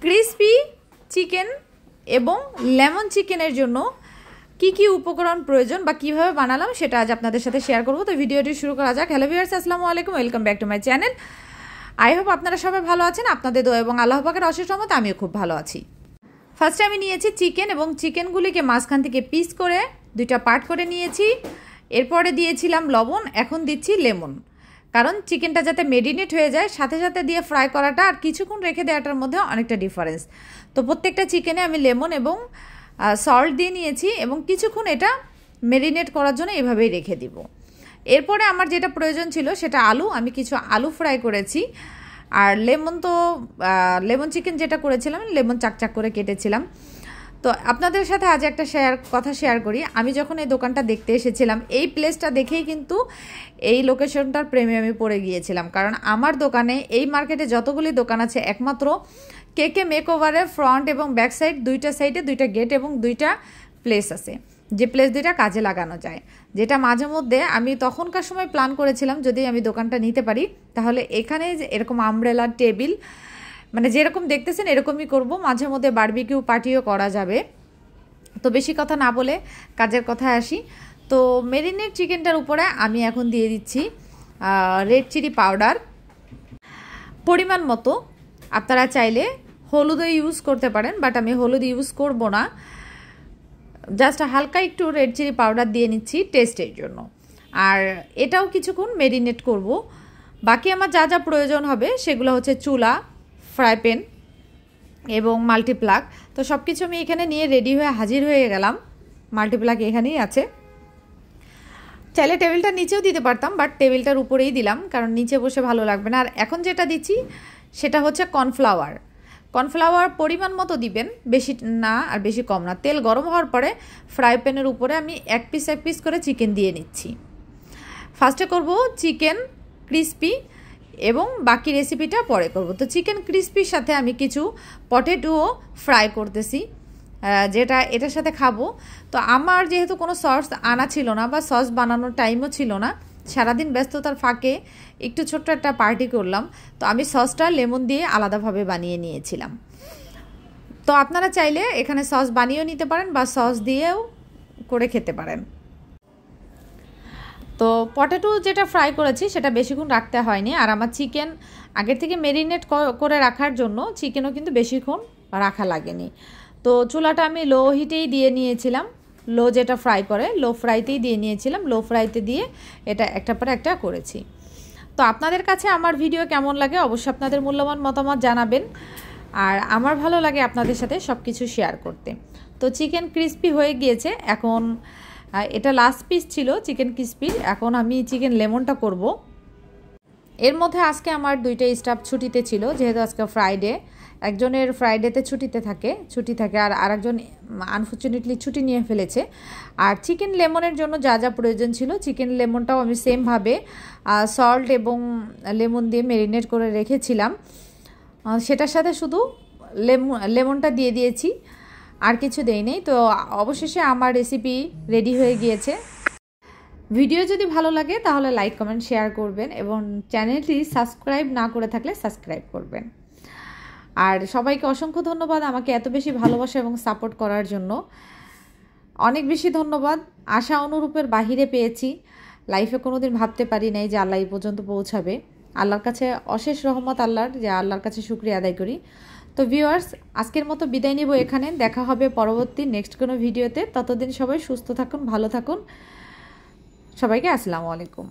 Crispy chicken এবং lemon চিকেনের জন্য কি কি উপকরণ প্রয়োজন বা কিভাবে বানালাম সেটা আজ আপনাদের সাথে শেয়ার করব। তো ভিডিওটি শুরু করা যাক। হ্যালো ভিউয়ার্স, আসসালামু আলাইকুম, welcome back to my channel. I hope আপনারা সবাই ভালো আছেন। আপনাদের দোয়া এবং আল্লাহ পাকের অশেষ রহমতে আমিও খুব ভালো আছি। ফার্স্টে আমি নিয়েছি চিকেন এবং চিকেনগুলিকে মাঝখান থেকে পিস করে দুইটা পার্ট করে নিয়েছি। এরপরে দিয়েছিলাম লবণ, এখন দিচ্ছি লেমন, কারণ চিকেনটা যাতে মেরিনেট হয়ে যায়, সাথে সাথে দিয়ে ফ্রাই করাটা আর কিছুক্ষণ রেখে দেওয়াটার মধ্যে অনেকটা ডিফারেন্স। তো প্রত্যেকটা চিকেনে আমি লেমন এবং সল্ট দিয়ে নিয়েছি এবং কিছুক্ষণ এটা মেরিনেট করার জন্য এভাবেই রেখে দিব। এরপরে আমার যেটা প্রয়োজন ছিল সেটা আলু, আমি কিছু আলু ফ্রাই করেছি। আর লেমন চিকেন যেটা করেছিলাম, লেমন চাকচাক করে কেটেছিলাম। তো আপনাদের সাথে আজ একটা কথা শেয়ার করি। আমি যখন এই দোকানটা দেখতে এসেছিলাম, এই প্লেসটা দেখেই কিন্তু এই লোকেশনটার প্রেমে আমি পড়ে গিয়েছিলাম। কারণ আমার দোকানে, এই মার্কেটে যতগুলি দোকান আছে, একমাত্র কেকে মেকওভারের ফ্রন্ট এবং ব্যাক সাইড দুইটা সাইডে দুইটা গেট এবং দুইটা প্লেস আছে, যে প্লেস দুইটা কাজে লাগানো যায়। যেটা মাঝে মধ্যে আমি তখনকার সময় প্ল্যান করেছিলাম, যদি আমি দোকানটা নিতে পারি তাহলে এখানে এরকম আমব্রেলা টেবিল, মানে যেরকম দেখতেছেন এরকমই করব। মাঝে মধ্যে বারবিকিউ পার্টিও করা যাবে। তো বেশি কথা না বলে কাজের কথায় আসি। তো মেরিনেট চিকেনটার উপরে আমি এখন দিয়ে দিচ্ছি রেড চিলি পাউডার পরিমাণ মতো। আপনারা চাইলে হলুদও ইউজ করতে পারেন, বাট আমি হলুদ ইউজ করব না। জাস্ট হালকা একটু রেড চিলি পাউডার দিয়ে নিচ্ছি টেস্টের জন্য। আর এটাও কিছুক্ষণ মেরিনেট করব। বাকি আমার যা যা প্রয়োজন হবে সেগুলো হচ্ছে চুলা, ফ্রাই প্যান এবং মাল্টিপ্লাগ। তো সব কিছু আমি এখানে নিয়ে রেডি হয়ে হাজির হয়ে গেলাম। মাল্টিপ্লাগ এখানেই আছে। চাইলে টেবিলটা নিচেও দিতে পারতাম, বাট টেবিলটার উপরেই দিলাম, কারণ নিচে বসে ভালো লাগবে না। আর এখন যেটা দিচ্ছি সেটা হচ্ছে কর্নফ্লাওয়ার পরিমাণ মতো দিবেন, বেশি না আর বেশি কম না। তেল গরম হওয়ার পরে ফ্রাই প্যানের উপরে আমি এক পিস করে চিকেন দিয়ে নিচ্ছি। ফার্স্টে করব চিকেন ক্রিসপি এবং বাকি রেসিপিটা পরে করব। তো চিকেন ক্রিসপির সাথে আমি কিছু পটেটোও ফ্রাই করতেছি, যেটা এটার সাথে খাবো। তো আমার যেহেতু কোনো সস আনা ছিল না বা সস বানানোর টাইমও ছিল না, সারাদিন ব্যস্ততার ফাঁকে একটু ছোট্ট একটা পার্টি করলাম। তো আমি সসটা লেমন দিয়ে আলাদাভাবে বানিয়ে নিয়েছিলাম। তো আপনারা চাইলে এখানে সস বানিয়েও নিতে পারেন বা সস দিয়েও করে খেতে পারেন। তো পটেটো যেটা ফ্রাই করেছি সেটা বেশিক্ষণ রাখতে হয়নি। আর আমার চিকেন আগের থেকে মেরিনেট করে রাখার জন্য চিকেনও কিন্তু বেশিক্ষণ রাখা লাগেনি। তো চুলাটা আমি লো হিটেই দিয়ে নিয়েছিলাম। যেটা ফ্রাই করে লো ফ্রাইতেই দিয়ে নিয়েছিলাম। লো ফ্রাইতে দিয়ে এটা একটার পর একটা করেছি। তো আপনাদের কাছে আমার ভিডিও কেমন লাগে অবশ্যই আপনাদের মূল্যবান মতামত জানাবেন। আর আমার ভালো লাগে আপনাদের সাথে সব কিছু শেয়ার করতে। তো চিকেন ক্রিসপি হয়ে গিয়েছে। এখন এটা লাস্ট পিস ছিল চিকেন ক্রিসপির। এখন আমি চিকেন লেমনটা করব। এর মধ্যে আজকে আমার দুইটা স্টাফ ছুটিতে ছিল, যেহেতু আজকে ফ্রাইডে। একজনের ফ্রাইডেতে ছুটি থাকে আর আরেকজন আনফর্চুনেটলি ছুটি নিয়ে ফেলেছে। আর চিকেন লেমনের জন্য যা যা প্রয়োজন ছিল, চিকেন লেমনটাও আমি সেমভাবে সল্ট এবং লেমন দিয়ে মেরিনেট করে রেখেছিলাম। সেটার সাথে শুধু লেমনটা দিয়ে দিয়েছি, আর কিছু দেই নেই। তো অবশেষে আমার রেসিপি রেডি হয়ে গিয়েছে। ভিডিও যদি ভালো লাগে তাহলে লাইক, কমেন্ট, শেয়ার করবেন এবং চ্যানেলটি সাবস্ক্রাইব না করে থাকলে সাবস্ক্রাইব করবেন। আর সবাইকে অসংখ্য ধন্যবাদ আমাকে এত বেশি ভালোবাসা এবং সাপোর্ট করার জন্য। অনেক বেশি ধন্যবাদ। আশা অনুরূপের বাহিরে পেয়েছি। লাইফে কোনো দিন ভাবতে পারি নাই যে আল্লাহ এই পর্যন্ত পৌঁছাবে। আল্লাহর কাছে অশেষ রহমত আল্লাহর, যে আল্লাহর কাছে শুকরিয়া আদায় করি। তো ভিউয়ার্স, আজকের মতো বিদায় নিব এখানে। দেখা হবে পরবর্তী নেক্সট কোনো ভিডিওতে। ততদিন সবাই সুস্থ থাকুন, ভালো থাকুন। সবাইকে আসসালামু আলাইকুম।